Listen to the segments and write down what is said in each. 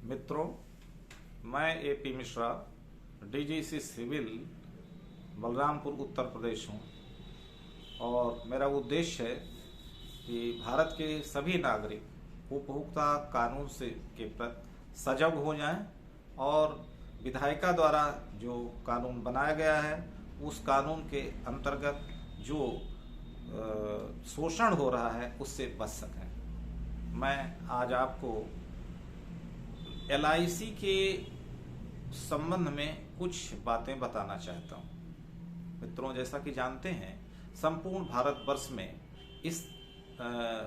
मित्रों, मैं AP Mishra, DGC civil, Balrampur Uttar Pradesh हूँ और मेरा उद्देश्य है कि भारत के सभी नागरिक उपभोक्ता कानून से के प्रति सजग हो जाएं और विधायिका द्वारा जो कानून बनाया गया है उस कानून के अंतर्गत जो शोषण हो रहा है उससे बच सकें। मैं आज आपको एलआईसी के संबंध में कुछ बातें बताना चाहता हूँ। मित्रों, जैसा कि जानते हैं, संपूर्ण भारतवर्ष में इस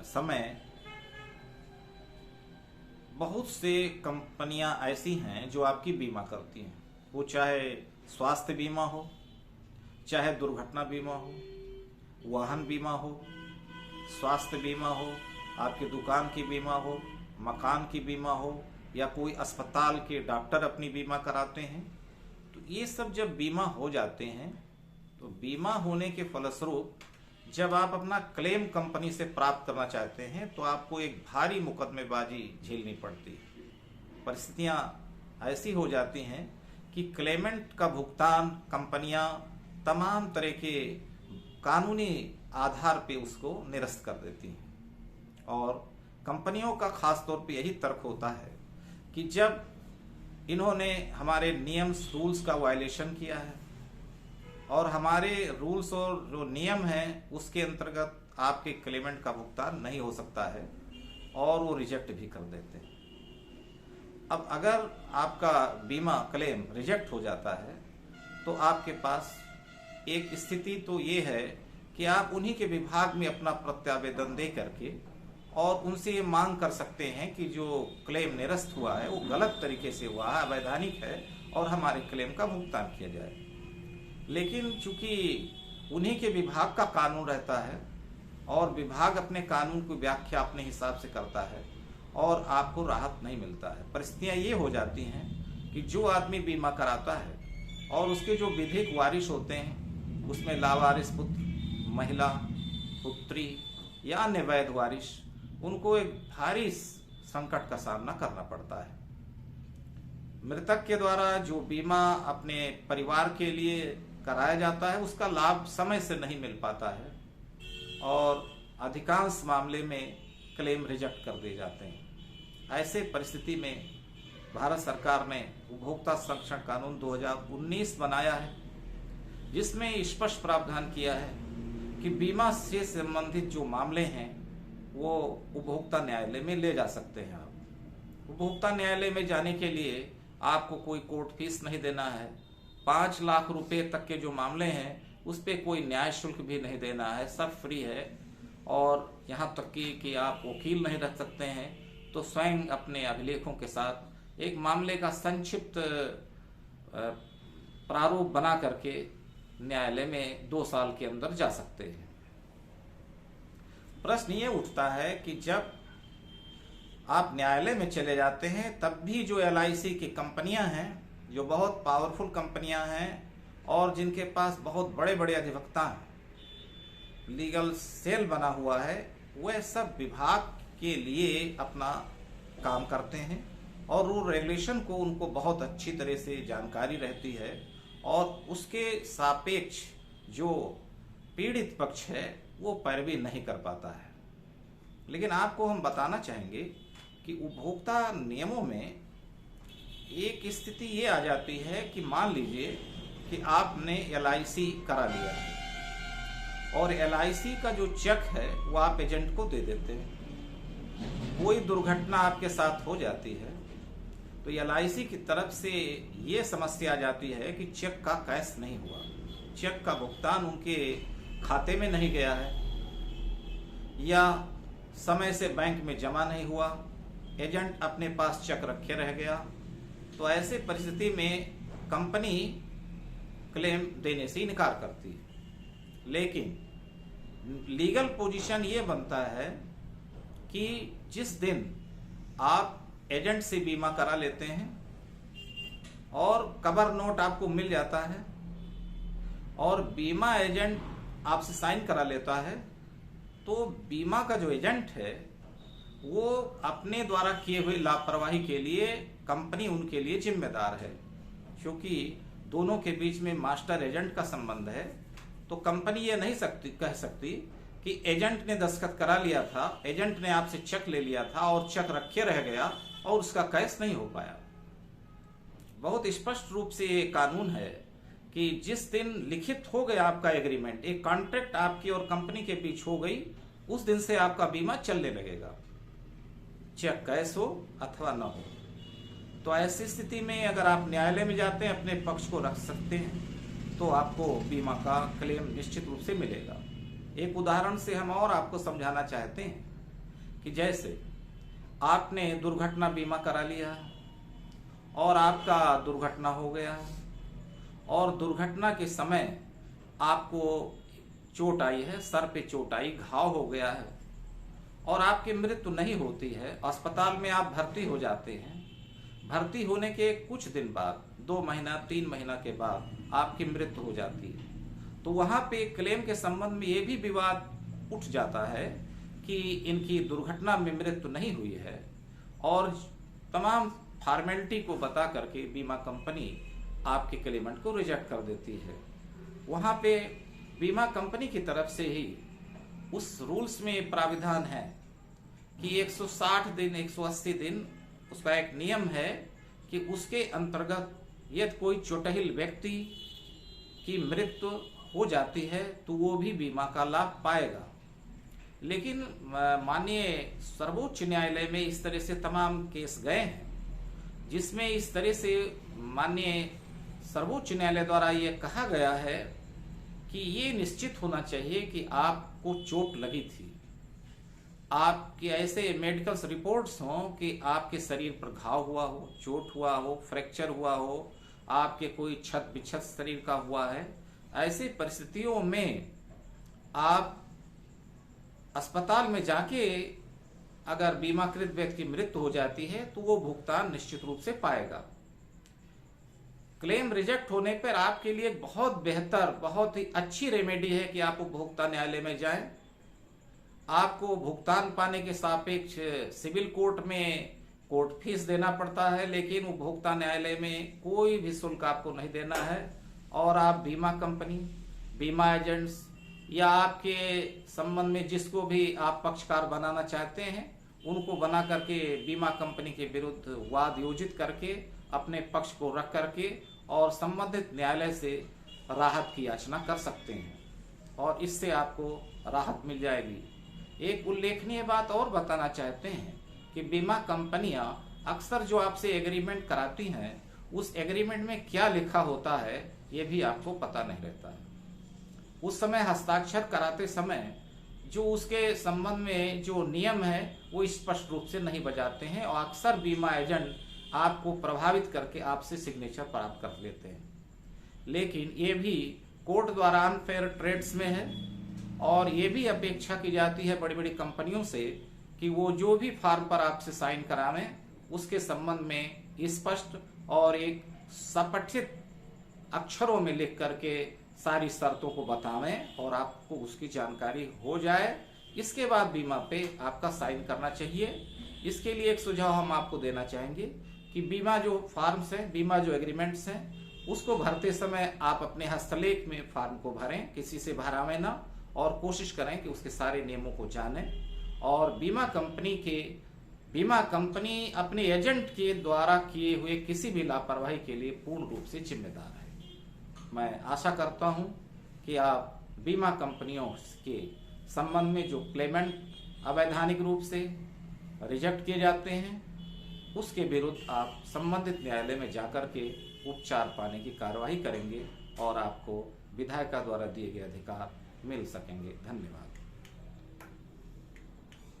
समय बहुत से कंपनियां ऐसी हैं जो आपकी बीमा करती हैं। वो चाहे स्वास्थ्य बीमा हो, चाहे दुर्घटना बीमा हो, वाहन बीमा हो, स्वास्थ्य बीमा हो, आपके दुकान की बीमा हो, मकान की बीमा हो, या कोई अस्पताल के डॉक्टर अपनी बीमा कराते हैं। तो ये सब जब बीमा हो जाते हैं तो बीमा होने के फलस्वरूप जब आप अपना क्लेम कंपनी से प्राप्त करना चाहते हैं तो आपको एक भारी मुकदमेबाजी झेलनी पड़ती है। परिस्थितियां ऐसी हो जाती हैं कि क्लेमेंट का भुगतान कंपनियां तमाम तरह के कानूनी आधार पे उसको निरस्त कर देती हैं और कंपनियों का खास तौर पे यही तर्क होता है कि जब इन्होंने हमारे नियम्स रूल्स का वायलेशन किया है और हमारे रूल्स और जो नियम हैं उसके अंतर्गत आपके क्लेमेंट का भुगतान नहीं हो सकता है और वो रिजेक्ट भी कर देते हैं। अब अगर आपका बीमा क्लेम रिजेक्ट हो जाता है तो आपके पास एक स्थिति तो ये है कि आप उन्हीं के विभाग में अपना प्रत्यावेदन दे करके और उनसे ये मांग कर सकते हैं कि जो क्लेम निरस्त हुआ है वो गलत तरीके से हुआ है, अवैधानिक है और हमारे क्लेम का भुगतान किया जाए। लेकिन चूंकि उन्हीं के विभाग का कानून रहता है और विभाग अपने कानून की व्याख्या अपने हिसाब से करता है और आपको राहत नहीं मिलता है। परिस्थितियां ये हो जाती हैं कि जो आदमी बीमा कराता है और उसके जो विधिक वारिस होते हैं उसमें लावारिस पुत्र, महिला, पुत्री या अन्य वैध वारिस, उनको एक भारी संकट का सामना करना पड़ता है। मृतक के द्वारा जो बीमा अपने परिवार के लिए कराया जाता है उसका लाभ समय से नहीं मिल पाता है और अधिकांश मामले में क्लेम रिजेक्ट कर दिए जाते हैं। ऐसे परिस्थिति में भारत सरकार ने उपभोक्ता संरक्षण कानून 2019 बनाया है जिसमें स्पष्ट प्रावधान किया है कि बीमा से संबंधित जो मामले हैं वो उपभोक्ता न्यायालय में ले जा सकते हैं। आप उपभोक्ता न्यायालय में जाने के लिए आपको कोई कोर्ट फीस नहीं देना है। 5 लाख रुपए तक के जो मामले हैं उस पे कोई न्याय शुल्क भी नहीं देना है, सब फ्री है। और यहाँ तक कि आप वकील नहीं रख सकते हैं तो स्वयं अपने अभिलेखों के साथ एक मामले का संक्षिप्त प्रारूप बना करके न्यायालय में 2 साल के अंदर जा सकते हैं। प्रश्न ये उठता है कि जब आप न्यायालय में चले जाते हैं तब भी जो एलआईसी की कंपनियां हैं, जो बहुत पावरफुल कंपनियां हैं और जिनके पास बहुत बड़े बड़े अधिवक्ता हैं, लीगल सेल बना हुआ है, वह सब विभाग के लिए अपना काम करते हैं और रूल रेगुलेशन को उनको बहुत अच्छी तरह से जानकारी रहती है और उसके सापेक्ष जो पीड़ित पक्ष है वो पैरवी नहीं कर पाता है। लेकिन आपको हम बताना चाहेंगे कि उपभोक्ता नियमों में एक स्थिति ये आ जाती है कि मान लीजिए कि आपने एलआईसी करा लिया और एलआईसी का जो चेक है वो आप एजेंट को दे देते हैं। कोई दुर्घटना आपके साथ हो जाती है तो एलआईसी की तरफ से ये समस्या आ जाती है कि चेक का कैश नहीं हुआ, चेक का भुगतान उनके खाते में नहीं गया है या समय से बैंक में जमा नहीं हुआ, एजेंट अपने पास चेक रखे रह गया। तो ऐसे परिस्थिति में कंपनी क्लेम देने से इनकार करती है। लेकिन लीगल पोजीशन ये बनता है कि जिस दिन आप एजेंट से बीमा करा लेते हैं और कवर नोट आपको मिल जाता है और बीमा एजेंट आपसे साइन करा लेता है तो बीमा का जो एजेंट है वो अपने द्वारा किए हुए लापरवाही के लिए कंपनी उनके लिए जिम्मेदार है। क्योंकि दोनों के बीच में मास्टर एजेंट का संबंध है, तो कंपनी ये नहीं कह सकती कि एजेंट ने दस्तखत करा लिया था, एजेंट ने आपसे चेक ले लिया था और चेक रखे रह गया और उसका कैश नहीं हो पाया। बहुत स्पष्ट रूप से ये कानून है कि जिस दिन लिखित हो गया आपका एग्रीमेंट, एक कॉन्ट्रैक्ट आपकी और कंपनी के बीच हो गई, उस दिन से आपका बीमा चलने लगेगा, चेक कैश हो अथवा न हो। तो ऐसी स्थिति में अगर आप न्यायालय में जाते हैं, अपने पक्ष को रख सकते हैं, तो आपको बीमा का क्लेम निश्चित रूप से मिलेगा। एक उदाहरण से हम और आपको समझाना चाहते हैं कि जैसे आपने दुर्घटना बीमा करा लिया है और आपका दुर्घटना हो गया है और दुर्घटना के समय आपको चोट आई है, सर पे चोट आई, घाव हो गया है और आपकी मृत्यु नहीं होती है, अस्पताल में आप भर्ती हो जाते हैं। भर्ती होने के कुछ दिन बाद, 2 महीना 3 महीना के बाद आपकी मृत्यु हो जाती है, तो वहां पे क्लेम के संबंध में ये भी विवाद उठ जाता है कि इनकी दुर्घटना में मृत्यु नहीं हुई है और तमाम फॉर्मेलिटी को बता करके बीमा कंपनी आपके क्लेमेंट को रिजेक्ट कर देती है। वहां पे बीमा कंपनी की तरफ से ही उस रूल्स में प्राविधान है कि 160 दिन 180 दिन उसका एक नियम है कि उसके अंतर्गत यदि कोई चोटिल व्यक्ति की मृत्यु हो जाती है तो वो भी बीमा का लाभ पाएगा। लेकिन माननीय सर्वोच्च न्यायालय में इस तरह से तमाम केस गए हैं जिसमें इस तरह से माननीय सर्वोच्च न्यायालय द्वारा ये कहा गया है कि ये निश्चित होना चाहिए कि आपको चोट लगी थी, आपके ऐसे मेडिकल रिपोर्ट्स हों कि आपके शरीर पर घाव हुआ हो, चोट हुआ हो, फ्रैक्चर हुआ हो, आपके कोई क्षत विक्षत शरीर का हुआ है। ऐसी परिस्थितियों में आप अस्पताल में जाके अगर बीमाकृत व्यक्ति की मृत्यु हो जाती है तो वो भुगतान निश्चित रूप से पाएगा। क्लेम रिजेक्ट होने पर आपके लिए बहुत बेहतर, बहुत ही अच्छी रेमेडी है कि आप उपभोक्ता न्यायालय में जाएं। आपको भुगतान पाने के सापेक्ष सिविल कोर्ट में कोर्ट फीस देना पड़ता है, लेकिन उपभोक्ता न्यायालय में कोई भी शुल्क आपको नहीं देना है और आप बीमा कंपनी, बीमा एजेंट्स या आपके संबंध में जिसको भी आप पक्षकार बनाना चाहते हैं उनको बना करके बीमा कंपनी के विरुद्ध वाद योजित करके अपने पक्ष को रख करके और संबंधित न्यायालय से राहत की याचना कर सकते हैं और इससे आपको राहत मिल जाएगी। एक उल्लेखनीय बात और बताना चाहते हैं कि बीमा कंपनियां अक्सर जो आपसे एग्रीमेंट कराती हैं उस एग्रीमेंट में क्या लिखा होता है ये भी आपको पता नहीं रहता है। उस समय हस्ताक्षर कराते समय जो उसके संबंध में जो नियम है वो स्पष्ट रूप से नहीं बजाते हैं और अक्सर बीमा एजेंट आपको प्रभावित करके आपसे सिग्नेचर प्राप्त कर लेते हैं। लेकिन ये भी कोर्ट द्वारा अनफेयर ट्रेड्स में है और ये भी अपेक्षा की जाती है बड़ी बड़ी कंपनियों से कि वो जो भी फॉर्म पर आपसे साइन करावें उसके संबंध में स्पष्ट और एक सपठित अक्षरों में लिख करके सारी शर्तों को बतावें और आपको उसकी जानकारी हो जाए। इसके बाद बीमा पे आपका साइन करना चाहिए। इसके लिए एक सुझाव हम आपको देना चाहेंगे कि बीमा जो फॉर्म्स हैं, बीमा जो एग्रीमेंट्स हैं, उसको भरते समय आप अपने हस्तलेख में फॉर्म को भरें, किसी से भरावें ना और कोशिश करें कि उसके सारे नियमों को जानें। और बीमा कंपनी अपने एजेंट के द्वारा किए हुए किसी भी लापरवाही के लिए पूर्ण रूप से जिम्मेदार है। मैं आशा करता हूं कि आप बीमा कंपनियों के संबंध में जो क्लेमेंट अवैधानिक रूप से रिजेक्ट किए जाते हैं उसके विरुद्ध आप संबंधित न्यायालय में जाकर के उपचार पाने की कार्यवाही करेंगे और आपको विधायिका द्वारा दिए गए अधिकार मिल सकेंगे। धन्यवाद।